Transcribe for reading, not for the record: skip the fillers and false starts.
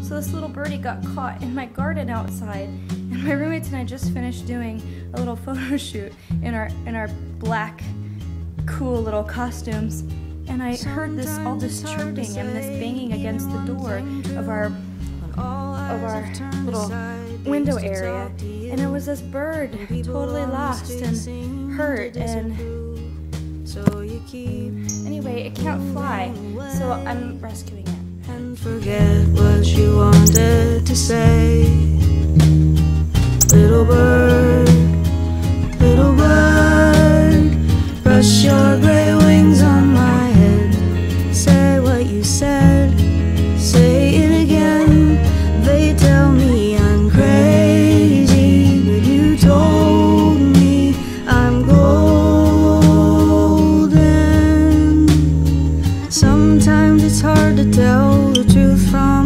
So this little birdie got caught in my garden outside, and my roommates and I just finished doing a little photo shoot in our black, cool little costumes. And I heard all this chirping and this banging against the door of our little window area, and it was this bird totally lost and hurt, and anyway, it can't fly, so I'm rescuing it. And forget what you wanted to say. Little bird, brush your gray wings on my head. Say what you said, say it again. They tell me I'm crazy, but you told me I'm golden. Sometimes it's hard to tell the truth from